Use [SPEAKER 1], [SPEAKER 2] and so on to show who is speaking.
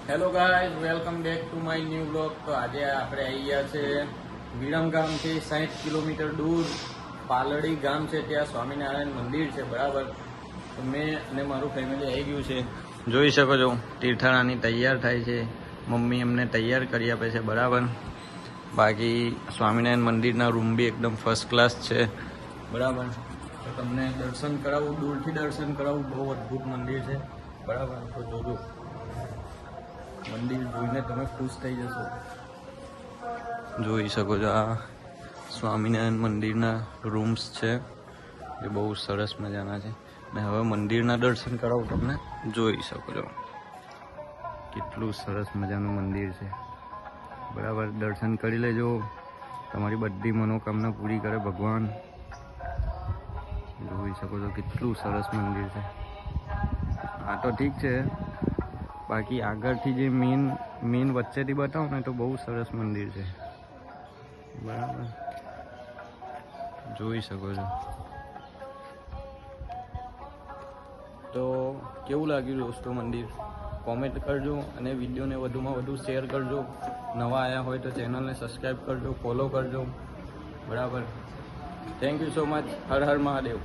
[SPEAKER 1] Hello guys, welcome back to my new blog. તો આજે આપણે આવી ગયા છે વિરમગામથી 60 કિલોમીટર દૂર પાલડી ગામ છે. ત્યાં સ્વામિનારાયણ મંદિર છે, બરાબર. તો મેં અને મારું ફેમિલી આવી ગયું છે. જોઈ શકો છો તીર્થાણાની તૈયાર થાય છે. મમ્મી અમને તૈયાર કરી આપે છે, બરાબર. બાકી સ્વામિનારાયણ મંદિરના રૂમ બી એકદમ ફર્સ્ટ ક્લાસ છે, બરાબર. તો તમને દર્શન કરાવું, દૂરથી દર્શન કરાવું. બહુ અદ્ભુત મંદિર છે, બરાબર. તો જોજો, મંદિર જોઈને તમે ખુશ થઈ જશો. જોઈ શકો છો આ સ્વામિનારાયણ મંદિરના રૂમ્સ છે, જે બહુ સરસ મજાના છે. ને હવે મંદિરના દર્શન કરાવું તમને. જોઈ શકો છો કેટલું સરસ મજાનું મંદિર છે, બરાબર. દર્શન કરી લેજો, તમારી બધી મનોકામના પૂરી કરે ભગવાન. જોઈ શકો છો કેટલું સરસ મંદિર છે. આ તો ઠીક છે, બાકી આગળથી જે મેન વચ્ચેથી બતાવું ને તો બહુ સરસ મંદિર છે, બરાબર. જોઈ શકો છો. તો કેવું લાગ્યું દોસ્તો મંદિર? કોમેન્ટ કરજો અને વિડીયોને વધુમાં વધુ શેર કરજો. નવા આવ્યા હોય તો ચેનલને સબસ્ક્રાઈબ કરજો, ફોલો કરજો, બરાબર. Thank you so much. Har Har Mahadev.